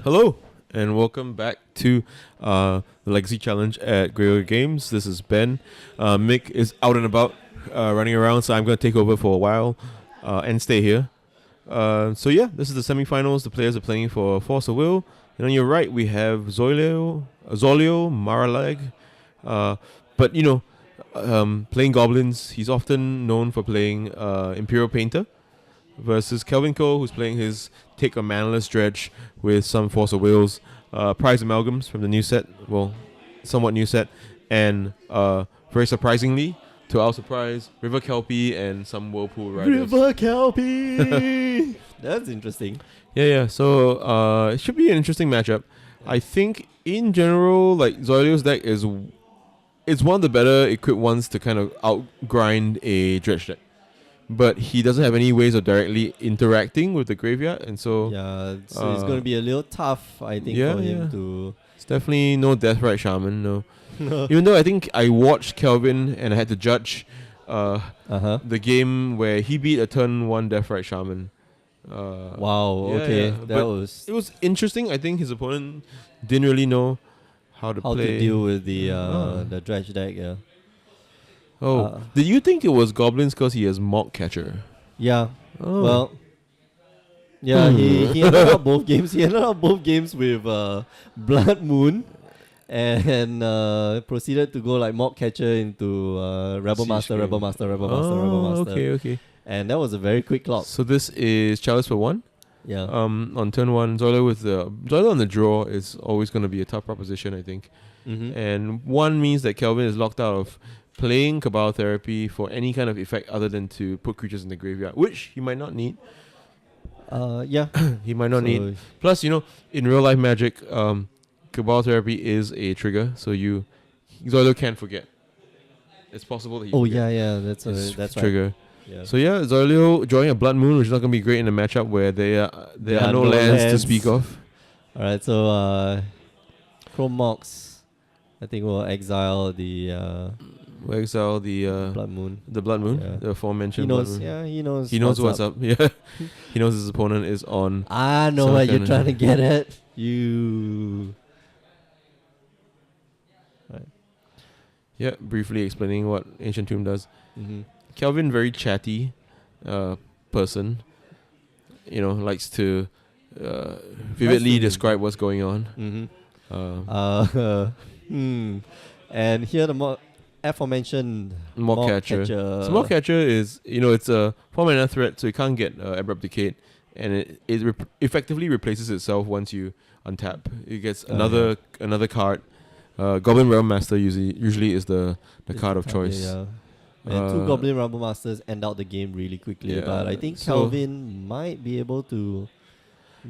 Hello, and welcome back to the Legacy Challenge at Grey Games. This is Ben. Mick is out and about, running around, so I'm going to take over for a while and stay here. This is the semifinals. The players are playing for Force of Will. And on your right, we have Zolio, Maralag. Playing Goblins, he's often known for playing Imperial Painter versus Kelvin Cole, who's playing his Take a Manless Dredge with some Force of Wills, prize amalgams from the new set, somewhat new set, and very surprisingly, to our surprise, River Kelpie and some Whirlpool Riders. River Kelpie! That's interesting. Yeah. So it should be an interesting matchup. I think in general, like Zoilio's deck it's one of the better equipped ones to kind of outgrind a dredge deck. But he doesn't have any ways of directly interacting with the graveyard, and so it's going to be a little tough, I think, for him to. It's definitely no Deathrite Shaman, no. Even though I think I watched Kelvin and I had to judge the game where he beat a turn 1 Deathrite Shaman. Wow. Okay, it was interesting. I think his opponent didn't really know how to deal with the dredge deck. Yeah. Did you think it was Goblins because he has Mock Catcher? Yeah. Oh. Well. Yeah, he ended up both games. He ended up both games with Blood Moon, and proceeded to go like Mock Catcher into Rebel Master. Okay. And that was a very quick clock. So this is Chalice for 1. Yeah. On turn 1, Zoilo on the draw is always going to be a tough proposition, I think. Mm-hmm. And 1 means that Kelvin is locked out of playing Cabal Therapy for any kind of effect other than to put creatures in the graveyard, which he might not need. He might not need. Plus, in real life Magic, Cabal Therapy is a trigger, so Zoilo can't forget. It's possible that that's a trigger. Right. Yeah. So Zoilio drawing a Blood Moon, which is not going to be great in a matchup where there are no lands to speak of. Alright, so Chrome Mox, I think we'll exile the Blood Moon. The Blood Moon, the aforementioned Blood Moon. Yeah, he knows. He knows what's up. Yeah, he knows his opponent is on. I know what you're trying to get at. You. Right. Yeah, briefly explaining what Ancient Tomb does. Mm-hmm. Kelvin, very chatty person. Likes to vividly describe what's going on. Mm-hmm. And here the aforementioned Mock Catcher. So Mock Catcher is, it's a 4-mana threat, so you can't get Abrupt Decay, and it effectively replaces itself once you untap. It gets another card. Goblin Realm Master usually is the card of choice. Yeah. And 2 Goblin Rumble Masters end out the game really quickly, but I think Kelvin might be able to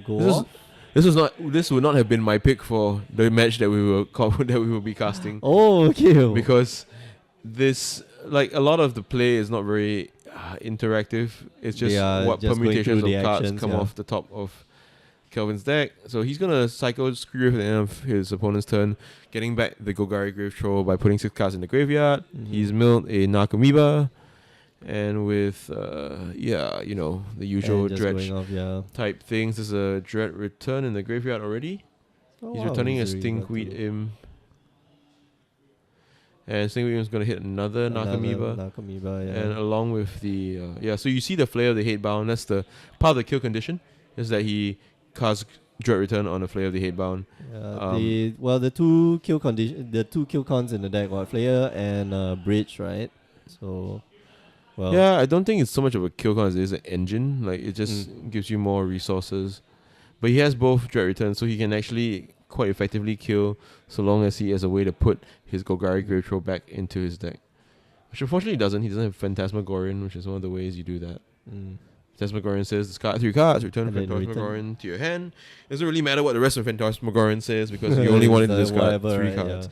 go off. This would not have been my pick for the match that we will be casting. Oh, okay. Because this, a lot of the play is not very interactive. It's just what just permutations of cards come off the top of Kelvin's deck. So he's gonna cycle Screw at the end of his opponent's turn, getting back the Golgari Grave Troll by putting 6 cards in the graveyard. Mm-hmm. He's milled a Narcomoeba, and with the usual dredge type things. There's a Dread Return in the graveyard already. He's returning a Stinkweed Imp. And Stinkweed Imp is going to hit another Narcomoeba. And along with the... so you see the Flare of the Hatebound. That's the part of the kill condition, is that he casts Dread Return on the Flare of the Hatebound. The two kill cons in the deck were Flare and Bridge, right? So... I don't think it's so much of a kill con as it is an engine. It just gives you more resources. But he has both Dread Return, so he can actually quite effectively kill so long as he has a way to put his Golgari Grave Troll back into his deck. Which unfortunately he doesn't. He doesn't have Phantasmagorian, which is one of the ways you do that. Phantasmagorian says discard 3 cards, return Phantasmagorian to your hand. It doesn't really matter what the rest of Phantasmagorian says because you only wanted to discard 3 cards.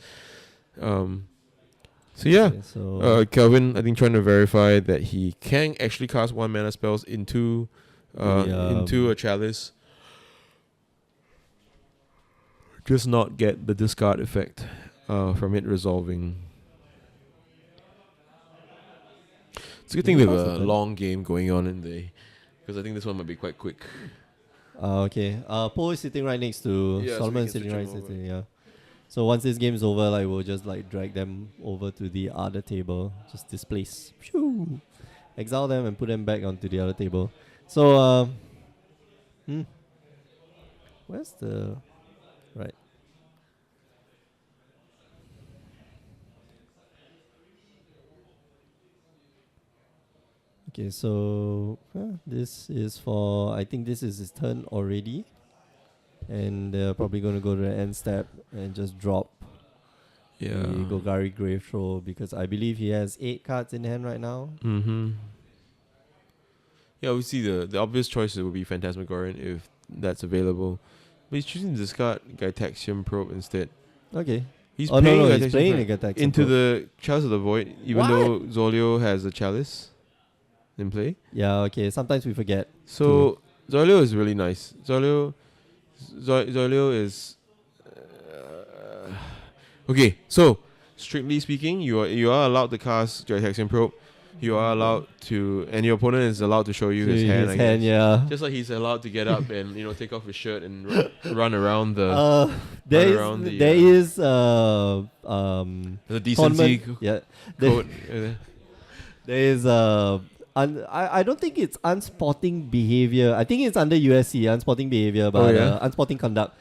Kelvin, I think, trying to verify that he can actually cast 1 mana spells into a Chalice, just not get the discard effect from it resolving. It's a good thing we have a long game going on because I think this one might be quite quick. Okay. Poe is sitting right next to Solomon is sitting right next to yeah. So once this game is over, like we'll just like drag them over to the other table, just displace, phew, exile them and put them back onto the other table. So where's the right? Okay, so this is for, I think this is his turn already. And they're probably going to go to the end step and just drop the Golgari Grave Troll because I believe he has 8 cards in hand right now. Mm-hmm. Yeah, obviously the obvious choice would be Phantasmagorian if that's available. But he's choosing to discard Gitaxium Probe instead. Okay. He's playing Gitaxium into the Chalice of the Void, even though Zolio has a Chalice in play. Yeah, okay. Sometimes we forget. So Zolio is really nice. Zolio is okay. So strictly speaking, you are allowed to cast Gitaxium Probe. You are allowed to, and your opponent is allowed to show you his hand. I guess. Yeah. Just like he's allowed to get up and take off his shirt and run around the. There is the decency code. There is I don't think it's unsporting behavior. I think it's under USC unsporting behavior, but unsporting conduct.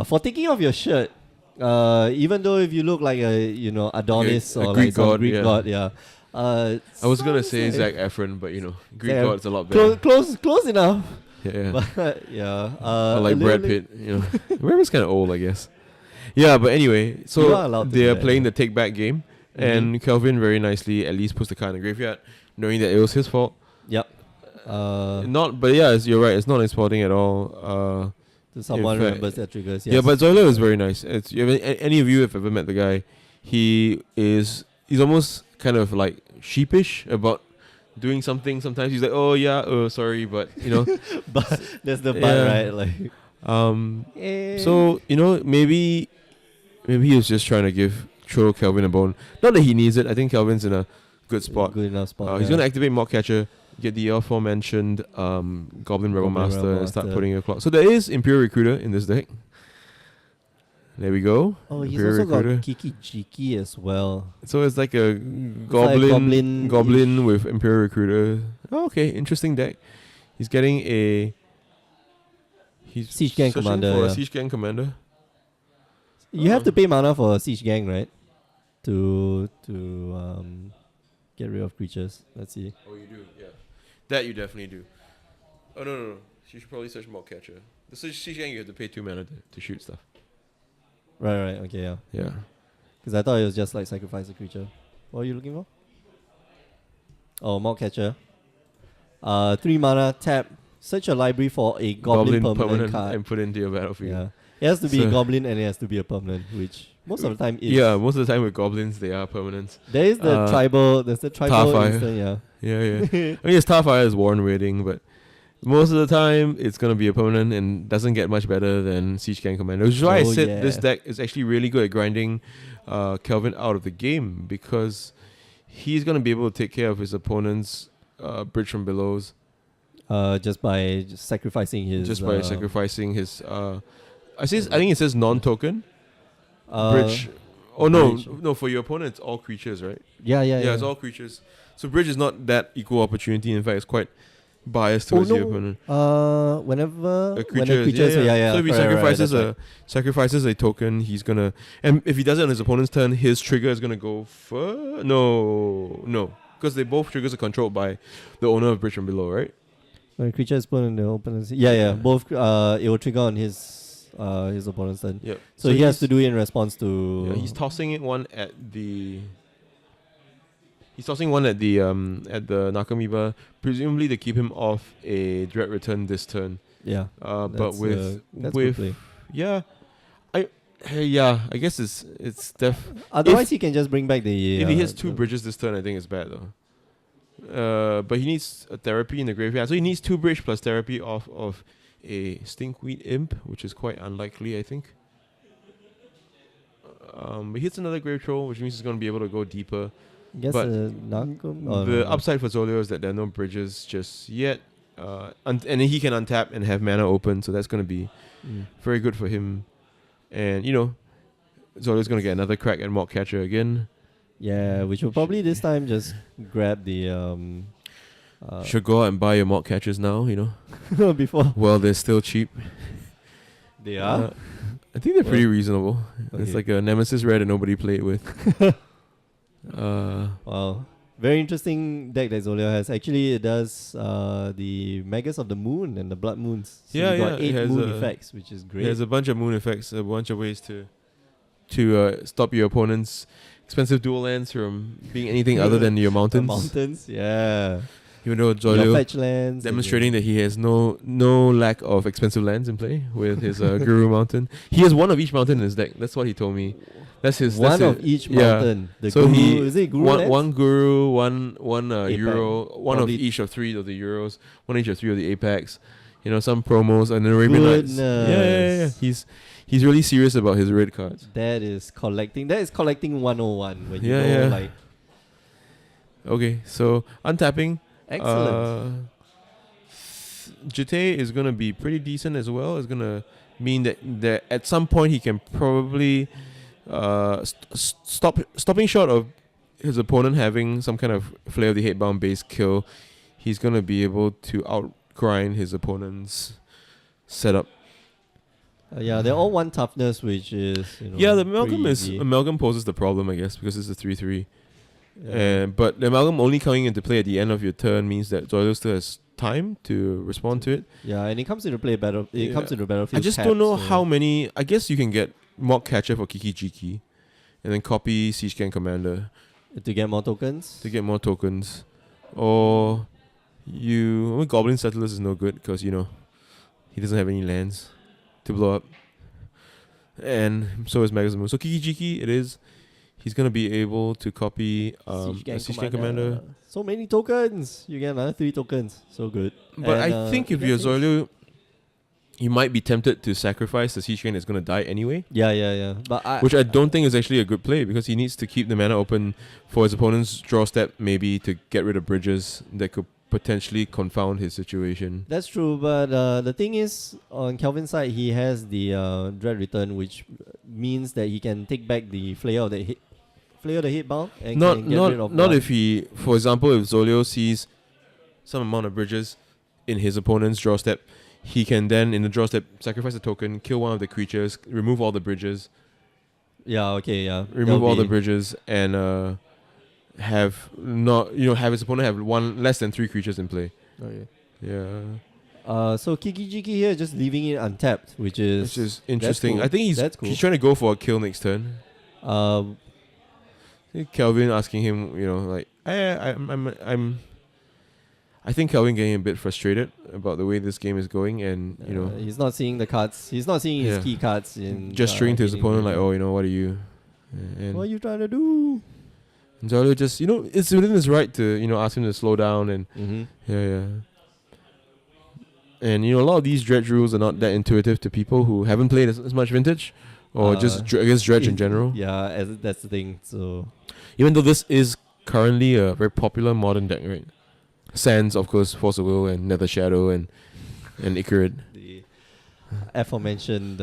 For taking off your shirt, even though if you look like a Adonis or Greek like god, Greek god, yeah. I was gonna say Zac Efron, but Greek god's a lot better. Close enough. Yeah. But yeah. Or like Brad Pitt, Brad Pitt's kind of old, I guess. Yeah, but anyway, so they are playing the take back game, and Kelvin very nicely at least puts the card in the graveyard, knowing that it was his fault. Yep. You're right. It's not exporting at all. To someone remembers their triggers. Yes. Yeah, but Zoilo is very nice. Any of you have ever met the guy, he's almost kind of like sheepish about doing something. Sometimes he's like, oh yeah, sorry, but but there's the but, right? Like so maybe he was just trying to throw Kelvin a bone. Not that he needs it. I think Kelvin's in a good spot. Good enough spot. He's gonna activate Mock Catcher, get the aforementioned Goblin Rebel Master, and start putting a clock. So there is Imperial Recruiter in this deck. There we go. Oh, he's also got Kiki Jiki as well. So it's like a goblin with Imperial Recruiter. Oh, okay, interesting deck. He's getting Siege Gang Commander. For a Siege Gang Commander. You have to pay mana for a Siege Gang, right? To get rid of creatures. Let's see. Oh, you do, yeah. That you definitely do. Oh no. You should probably search Mock Catcher. The Siege Gang you have to pay 2 mana to shoot stuff. Right. Okay, yeah. Yeah. Because I thought it was just like sacrifice a creature. What are you looking for? Oh, Mock Catcher. 3 mana, tap. Search a library for a goblin permanent card. And put it into your battlefield. Yeah. It has to be a goblin and it has to be a permanent, which most of the time is. Yeah, most of the time with goblins, they are permanents. There is the tribal instant, yeah. Yeah. I mean, Starfire is Warren Waiting, but most of the time, it's going to be a permanent and doesn't get much better than Siege Gang Commander. Which is why I said this deck is actually really good at grinding Kelvin out of the game, because he's going to be able to take care of his opponent's Bridge from Belows. Just by sacrificing his... I think it says non-token. Bridge. Oh, no, for your opponent, it's all creatures, right? Yeah. It's all creatures. So Bridge is not that equal opportunity. In fact, it's quite biased towards your opponent. Whenever a creature, yeah. So if he sacrifices a token, he's gonna, and if he does it on his opponent's turn, his trigger is gonna go for no, because both triggers are controlled by the owner of Bridge from Below, right? When a creature is put in the opponent's, both it will trigger on his opponent's turn. Yep. So he has to do it in response to. Yeah, he's tossing one at the. He's tossing one at the Nakamiba, presumably to keep him off a Dread Return this turn. Yeah. But with I guess it's Otherwise, he can just bring back the. If he has 2 bridges this turn, I think it's bad though. But he needs a therapy in the graveyard, so he needs 2 bridge plus therapy off of a Stinkweed Imp, which is quite unlikely, I think. But he hits another Grave Troll, which means he's going to be able to go deeper. Guess but the upside for Zolio is that there are no bridges just yet. and he can untap and have mana open, so that's going to be very good for him. And Zolio's going to get another crack at Mock Catcher again. Yeah, which will probably this time just grab the should go out and buy your Mock Catchers now, before. Well, they're still cheap. They are? I think they're pretty reasonable. Okay. It's like a Nemesis rare that nobody played with. Wow. Very interesting deck that Zolio has. Actually, it does the Magus of the Moon and the Blood Moons. So you got 8 moon effects, which is great. There's a bunch of moon effects, a bunch of ways to stop your opponent's expensive dual lands from being anything other than your mountains. Mountains, yeah. Even though Zolio demonstrating that he has no lack of expensive lands in play with his Guru Mountain. He has one of each mountain in his deck. That's what he told me. That's his one of each mountain. The so Guru, is it Guru one Guru, one Euro, one of each of 3 of the Euros, one each of 3 of the Apex. Some promos and the Arabian Nights. Yeah. He's really serious about his red cards. That is collecting 101 when you know like. Okay, so untapping. Excellent. Jite is gonna be pretty decent as well. It's gonna mean that at some point he can probably stopping short of his opponent having some kind of Flare of the Hatebound based kill. He's gonna be able to outgrind his opponent's setup. They're all 1 toughness, which is the Amalgam poses the problem, I guess, because it's a 3/3. But the Amalgam only coming into play at the end of your turn means that Zolio still has time to respond to it. Yeah, and it comes into play comes into battlefield. I just don't know how many. I guess you can get Mock Catcher for Kiki Jiki, and then copy Siege Gang Commander to get more tokens. Or Goblin Settlers is no good because he doesn't have any lands to blow up, and so is Magus of the Moon. So Kiki Jiki it is. He's going to be able to copy Siege Gang Commander. So many tokens. You get another 3 tokens. So good. But I think if you're Zolio, you might be tempted to sacrifice the Siege Gang that's going to die anyway. Yeah. But which I don't think is actually a good play because he needs to keep the mana open for his opponent's draw step, maybe to get rid of bridges that could potentially confound his situation. That's true, but the thing is, on Kelvin's side, he has the Dread Return, which means that he can take back the Flayer of the Hatebound and can get rid of not if he, for example, if Zolio sees some amount of bridges in his opponent's draw step, he can then in the draw step sacrifice a token, kill one of the creatures, remove all the bridges. Remove all the bridges and have his opponent have less than 3 creatures in play. Okay. Yeah. So Kiki Jiki here just leaving it untapped, which is interesting. Cool. I think he's trying to go for a kill next turn. Kelvin asking him, I think Kelvin getting a bit frustrated about the way this game is going, and he's not seeing the cards. He's not seeing his key cards in gesturing to his opponent like, what are you? What are you trying to do? And Zolio just, it's within his right to, ask him to slow down and And a lot of these dredge rules are not that intuitive to people who haven't played as much Vintage or just against dredge in general. Yeah, that's the thing. So even though this is currently a very popular modern deck, right? Sans, of course, Force of Will and Nether Shadow and Icarid. The aforementioned.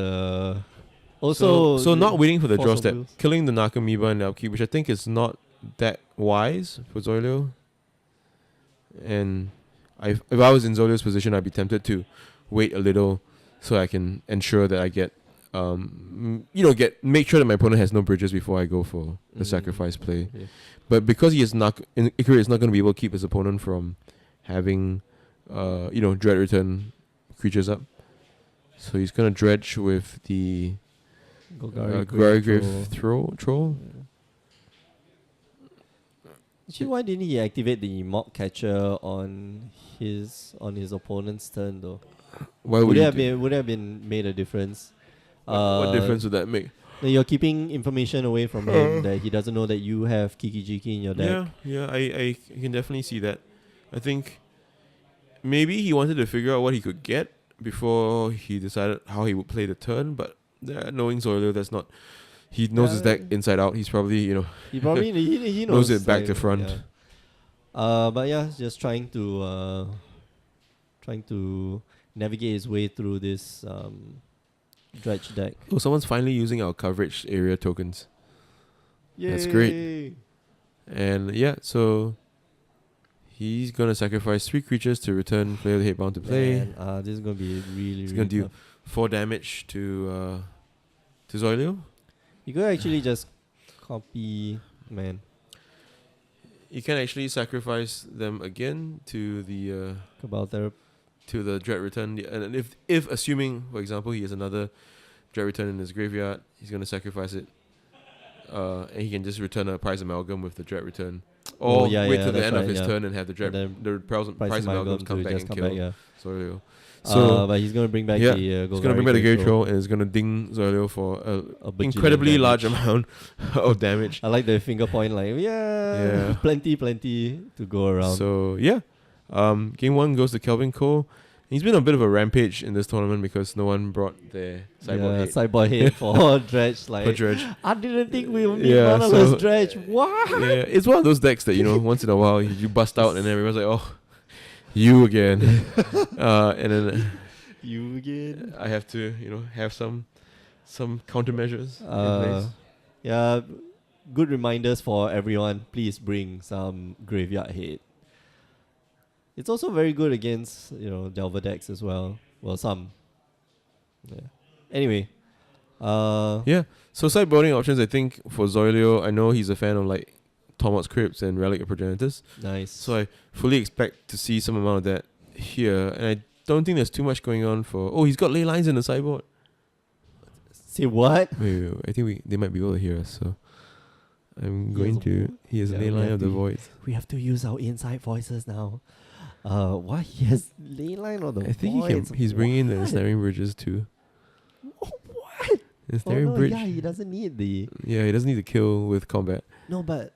Also, so not waiting for the draw step, killing the Nakamoeba and the upkeep, which I think is not that wise for Zolio. And if I was in Zolio's position, I'd be tempted to wait a little so I can ensure that I get, make sure that my opponent has no bridges before I go for the sacrifice play. Yeah. But because he is not, Icarid is not going to be able to keep his opponent from having, Dread Return creatures up. So he's going to dredge with the Golgari Grave Troll. Yeah. Actually, why didn't he activate the Mock Catcher on his opponent's turn though? Why would it have been made a difference? What difference would that make? You're keeping information away from him that he doesn't know that you have Kiki Jiki in your deck. Yeah, I can definitely see that. I think maybe he wanted to figure out what he could get before he decided how he would play the turn, but knowing Zolio, that's not. He knows his deck inside out. He's probably, He probably he knows it back to front. Yeah. But yeah, just trying to trying to navigate his way through this dredge deck. Oh, someone's finally using our coverage area tokens. Yay. That's great. And yeah, so he's gonna sacrifice 3 creatures to return player hit bound to play. Man, this is gonna be really. He's really gonna do tough. 4 damage to Zoilio. You could actually just copy, man. You can actually sacrifice them again to the Cabal Therapy. to the Dread Return. And if assuming, for example, he has another Dread Return in his graveyard, he's gonna sacrifice it. And he can just return a Prize Amalgam with the Dread Return. Or wait till the end of his turn and have the Prize Amalgam come back and kill Zoilio. So, but he's gonna bring back yeah, the he's gonna bring back the Gray Troll and he's gonna ding Zoilio for a incredibly large amount of damage. I like the finger point, like plenty to go around. So yeah, game 1 goes to Kelvin Cole. He's been a bit of a rampage in this tournament because no one brought their sideboard head for Dredge. Like, for Dredge. I didn't think we would need Monolith Dredge. What? Yeah, it's one of those decks that, once in a while you bust out and everyone's like, oh, you again. And then you again. I have to, have some countermeasures in place. Yeah, good reminders for everyone. Please bring some graveyard hate. It's also very good against, Delver decks as well. Well, some. Yeah. Anyway. Yeah. So sideboarding options, I think, for Zoilio, I know he's a fan of, like, Tormod's Crypts and Relic of Progenitors. Nice. So I fully expect to see some amount of that here. And I don't think there's too much going on for... Oh, he's got ley lines in the sideboard. Say what? Wait. I think they might be able to hear us, so... I'm going to... He has a ley line of the voids. We have to use our inside voices now. Why he has ley line of the voids? I think he's bringing in the Ensnaring Bridges too. What? Ensnaring Bridge. Yeah, he doesn't need the... Yeah, he doesn't need to kill with combat. No, but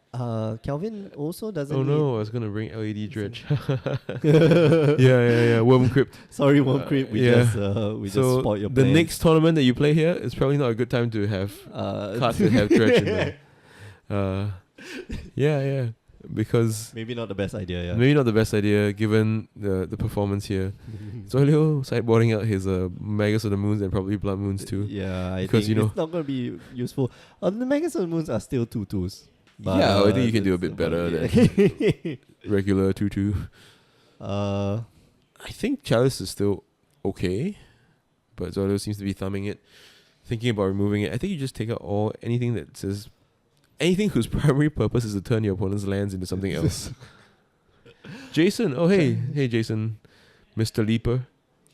Kelvin also doesn't need... Oh no, I was going to bring LED Dredge. yeah. Worm Crypt. Sorry, Worm Crypt. We just spoiled your plan. The next tournament that you play here is probably not a good time to have cards that have Dredge in there. Yeah. Because maybe not the best idea, yeah. Maybe not the best idea given the performance here. Zoilio sideboarding out his Magus of the Moons and probably Blood Moons too. Yeah, I think it's not going to be useful. The Magus of the Moons are still 2/2s. Yeah, I think you can do a bit better than regular 2/2. I think Chalice is still okay, but Zoilio seems to be thumbing it, thinking about removing it. I think you just take out anything that says... anything whose primary purpose is to turn your opponent's lands into something else. Jason. Oh, hey, Jason. Mr. Leaper.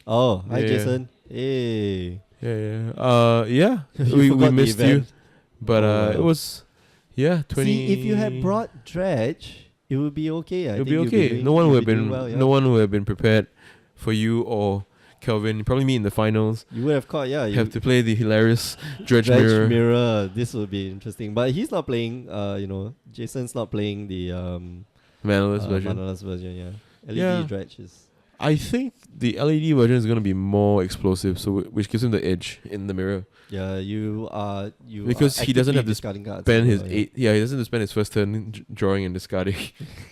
Oh, hi, Jason. Hey. Yeah. we missed you. But it was, 20... See, if you had brought Dredge, it would be okay. It would be okay. No one would have been prepared for you or Kelvin. Probably me in the finals. You would have caught, You have to play the hilarious Dredge Mirror. This would be interesting. But he's not playing, Jason's not playing the Manaless version. Yeah. LED Dredge is... I think the LED version is going to be more explosive, so which gives him the edge in the mirror. Yeah, because he doesn't have to spend his he doesn't have to spend his first turn drawing and discarding,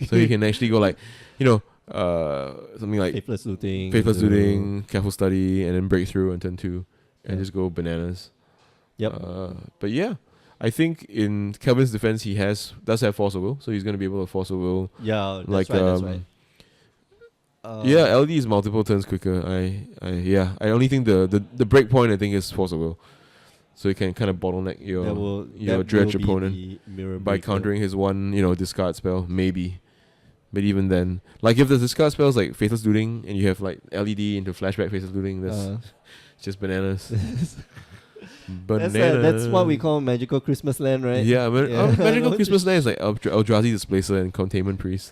so he can actually go like, something like Faithless Looting, Careful Study, and then Breakthrough on turn 2, and just go bananas. Yep. But yeah, I think in Kelvin's defense, he does have Force of Will, so he's going to be able to Force of Will. Yeah, that's right. LD is multiple turns quicker. I only think the break point I think is Force of Will, so you can kind of bottleneck your Dredge opponent by countering his one discard spell maybe. But even then, like if the discard spells like Faithless Looting and you have like LED into Flashback Faithless Looting, that's just bananas. That's what we call Magical Christmas Land, right? Yeah, Magical Christmas Land is like Eldrazi Displacer and Containment Priest.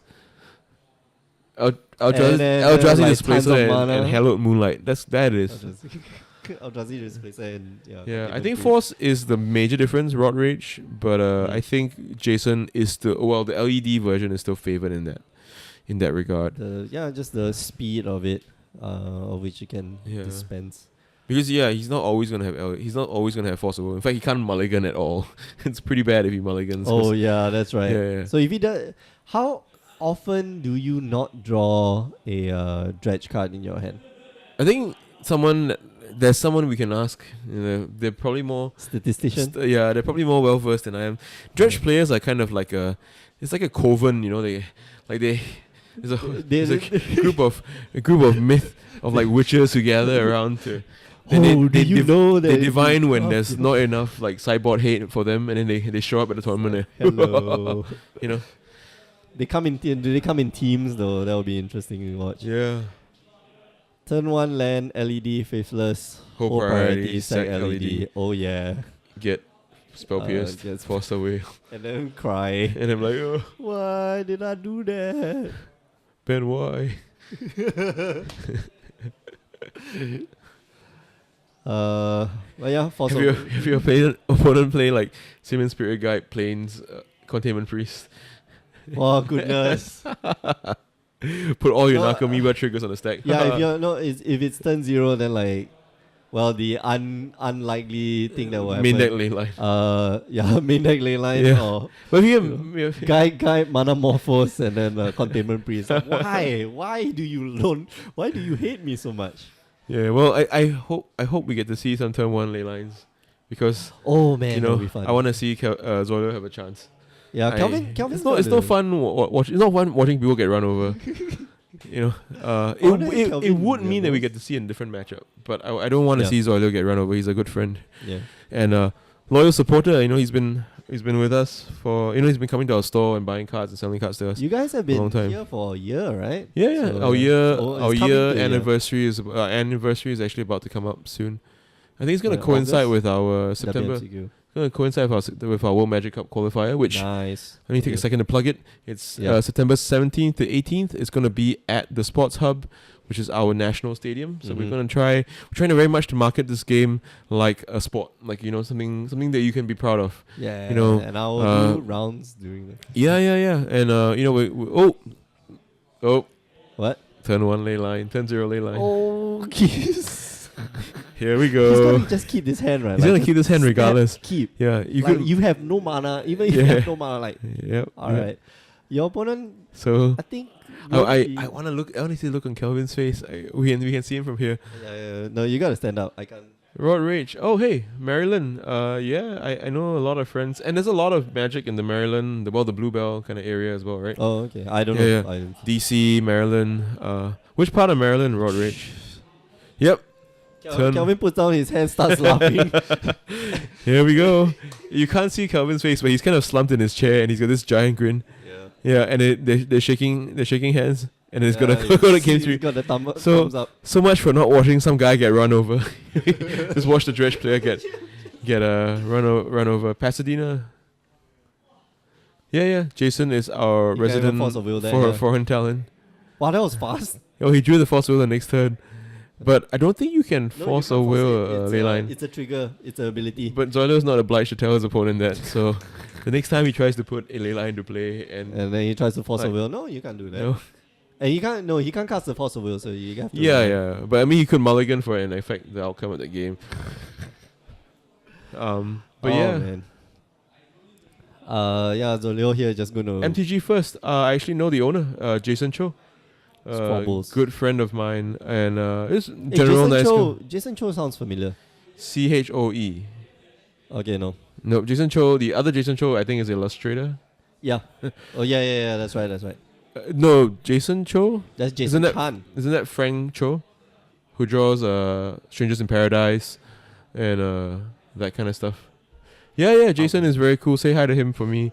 Eldrazi Displacer and Hallowed Moonlight. That is. Eldrazi Displacer and I think Force is the major difference, Rod Rage, but I think Jason is still the LED version is still favored in that regard. Just the speed of it, of which you can dispense. Because he's not always gonna have Force of Will. In fact, he can't mulligan at all. It's pretty bad if he mulligans. Oh yeah, that's right. Yeah. So if he does, how often do you not draw a dredge card in your hand? I think there's someone we can ask. They're probably more statistician. They're probably more well versed than I am. Dredge players are kind of like it's like a coven. There's a group of myth of like witches who gather around to. They divine when there's not enough like sideboard hate for them, and then they show up at the tournament. Hello. They come in. Do they come in teams though? That would be interesting to watch. Yeah. Turn 1 land LED faithless. Whole priority sack LED. Oh yeah. Get spell pierced. Force away. And then cry. And I'm like, oh, why did I do that? Ben, why? But yeah, if your opponent play like Simon Spirit Guide, Plains, Containment Priest. Oh goodness. Put all your Nakamiba triggers on the stack. Yeah, if it's turn 0, then like, well, the unlikely thing that will happen. Main deck lane line. Main deck lane line. Yeah. Or but guide Manamorphose and then Containment Priest. Why? Why do you hate me so much? Yeah, well, I hope we get to see some turn 1 ley lines, because it'll be fun. I want to see Zoilo have a chance. Yeah, Kelvin. It's not fun. It's not fun watching people get run over. It would mean that we get to see a different matchup, but I don't want to see Zoilo get run over. He's a good friend. Yeah, and loyal supporter. He's been with us for. He's been coming to our store and buying cards and selling cards to us. You guys have been here for a year, right? Yeah. So our year anniversary is actually about to come up soon. I think it's going to coincide with our September. Going to coincide with our World Magic Cup qualifier, which nice. Let me take a second to plug it. It's September 17th to 18th. It's going to be at the Sports Hub, which is our national stadium. So we're trying to very much to market this game like a sport, like something that you can be proud of. Yeah, and I'll do rounds during that. Yeah, and what? Turn 1 ley line, turn 0 ley line. Oh, here we go. He's gonna just keep this hand, right? He's gonna keep this hand regardless. Keep. Yeah, you have no mana. Even if you have no mana, like. Yep. All right. Your opponent. So I think. I want to look. I want to see the look on Kelvin's face. We can see him from here. Yeah. No, you gotta stand up. I can't. Rod Rage. Oh hey, Maryland. I know a lot of friends, and there's a lot of Magic in the Maryland, the Bluebell kind of area as well, right? Oh okay. I don't know. Yeah. DC, Maryland. Which part of Maryland, Rod Rage? Yep. Kelvin puts down his hand, starts laughing. Here we go. You can't see Kelvin's face, but he's kind of slumped in his chair, and he's got this giant grin. Yeah, and they're shaking hands, and it's gonna go to game 3. Got the thumbs up. So much for not watching some guy get run over. Just watch the dredge player get run over. Pasadena. Yeah. Jason is our resident foreign talent. Wow, that was fast. Oh, he drew the force will the next turn. But I don't think you can force a will ley line. It's a trigger. It's an ability. But Zoilo is not obliged to tell his opponent that. So the next time he tries to put a ley line into play and then he tries to force a will. No, you can't do that. No. And he can't cast the force of will, so you have to. Yeah. But I mean, he could mulligan for it and affect the outcome of the game. Man. Zoilo here just gonna MTG first. I actually know the owner, Jason Cho. Good friend of mine, and it's general Jason Cho sounds familiar. CHOE. Okay, no. No, Jason Cho. The other Jason Cho, I think, is illustrator. Yeah. Oh yeah. That's right. No, Jason Cho. That's Jason Chan. Isn't that Frank Cho, who draws Strangers in Paradise, and that kind of stuff? Yeah. Jason is very cool. Say hi to him for me.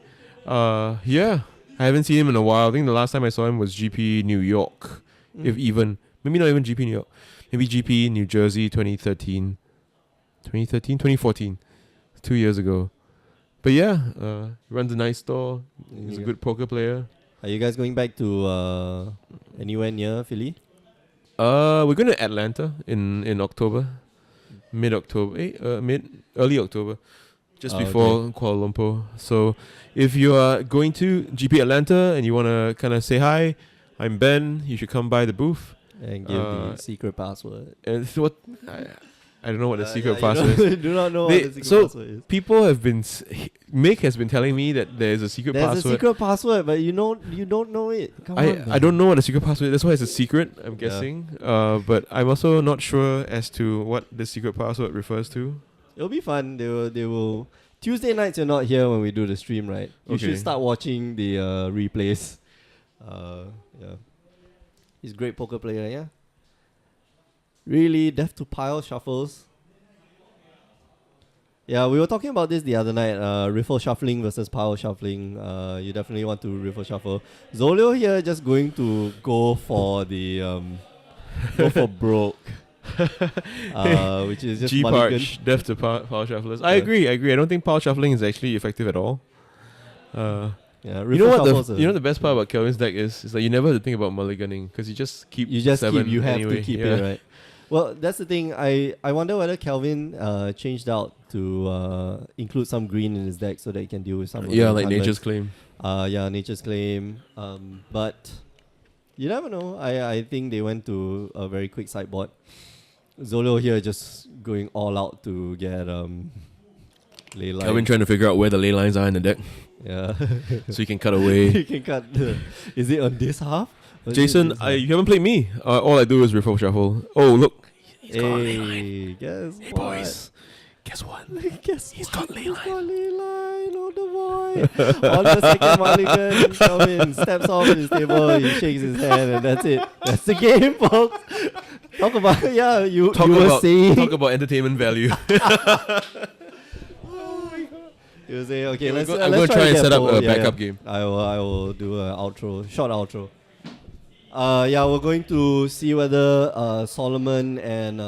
I haven't seen him in a while. I think the last time I saw him was GP New York. If even. Maybe not even GP New York. Maybe GP New Jersey 2014. 2 years ago. But runs a nice store. He's a good poker player. Are you guys going back to anywhere near Philly? We're going to Atlanta in October. Early October. Just before Kuala Lumpur. So if you are going to GP Atlanta and you want to kind of say hi, I'm Ben, you should come by the booth. And give the secret password. And what I don't know what the secret password is. Do not know what the secret password is. People have been... Mick has been telling me that there's a secret password. There's a secret password, but you don't know it. Come on, I don't know what the secret password is. That's why it's a secret, I'm guessing. But I'm also not sure as to what the secret password refers to. It'll be fun. They will... Tuesday nights you're not here when we do the stream, right? You should start watching the replays. Yeah. He's a great poker player, yeah? Really deaf to pile shuffles. Yeah, we were talking about this the other night. Riffle shuffling versus pile shuffling. You definitely want to riffle shuffle. Zolio here just going to go for the go for broke. Which is just G-Parch, deaf to pile shufflers. I agree. I don't think pile shuffling is actually effective at all. Yeah, you know what the best part about Kelvin's deck is that you never have to think about mulliganing because you just keep you have to keep it, right? Well, that's the thing. I wonder whether Kelvin changed out to include some green in his deck so that he can deal with some of the like Nature's Claim. Nature's Claim. But you never know. I think they went to a very quick sideboard. Zolo here just going all out to get ley line. Kelvin trying to figure out where the ley lines are in the deck. Yeah. So he can cut away. He can cut. Is it on this half? Jason, you haven't played me. All I do is riffle shuffle. Oh, look. He's got ley line. Hey, boys. Guess what? He's got ley line. He's got ley line on the void. On the second mulligan, Kelvin steps off his table, he shakes his hand, and that's it. That's the game, folks. Talk about, you were saying. Talk about entertainment value. You were saying, okay, I'm going to try and set up a backup game. I will do an short outro. We're going to see whether Solomon and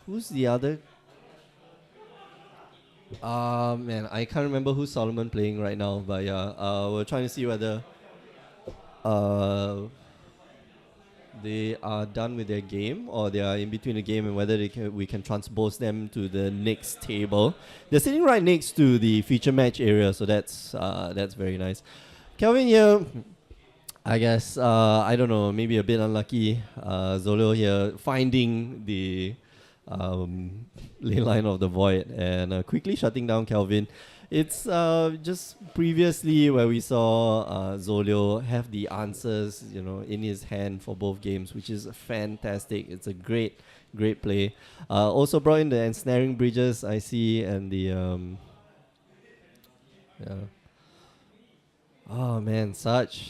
who's the other? Man, I can't remember who's Solomon playing right now, but we're trying to see whether they are done with their game or they are in between the game and whether we can transpose them to the next table. They're sitting right next to the feature match area, so that's very nice. Kelvin here, I guess, I don't know, maybe a bit unlucky. Zolo here finding the ley line of the void and quickly shutting down Kelvin. It's just previously where we saw Zolio have the answers, in his hand for both games, which is fantastic. It's a great play. Also brought in the ensnaring bridges, I see, and the oh man, such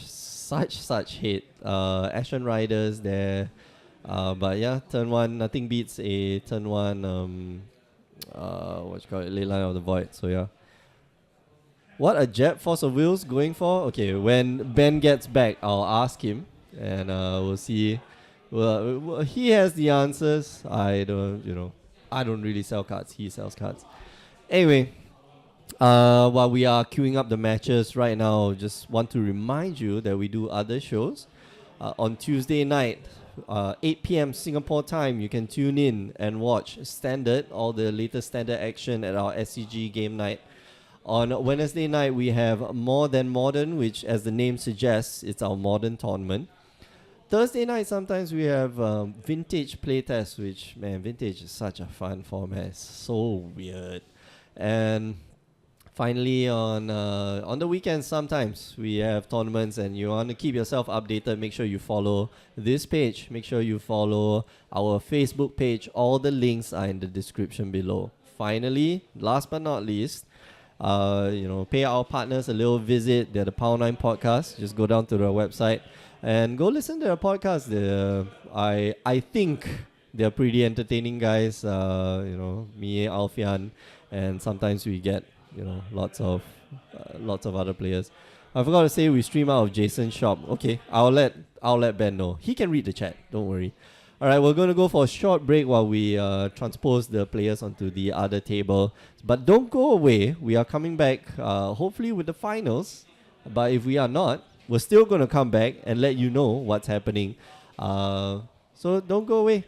hate. Ashen Riders there. But yeah, turn one, nothing beats a turn one ley line of the void. So yeah. What a Jet Force of Wills going for? Okay, when Ben gets back, I'll ask him and we'll see. Well, he has the answers. I don't really sell cards. He sells cards. Anyway, while we are queuing up the matches right now, just want to remind you that we do other shows. On Tuesday night, 8 p.m. Singapore time, you can tune in and watch Standard, all the latest Standard action at our SCG game night. On Wednesday night, we have More Than Modern, which, as the name suggests, it's our modern tournament. Thursday night, sometimes we have Vintage Playtest, which, man, Vintage is such a fun format. It's so weird. And finally, on the weekends, sometimes we have tournaments, and you want to keep yourself updated, make sure you follow this page. Make sure you follow our Facebook page. All the links are in the description below. Finally, last but not least, pay our partners a little visit. They're the Power 9 podcast. Just go down to their website and go listen to their podcast. I think they're pretty entertaining guys. Me, Alfian, and sometimes we get lots of other players. I forgot to say we stream out of Jason's shop. Okay, I'll let Ben know. He can read the chat. Don't worry. All right, we're going to go for a short break while we transpose the players onto the other table. But don't go away. We are coming back, hopefully with the finals. But if we are not, we're still going to come back and let you know what's happening. So don't go away.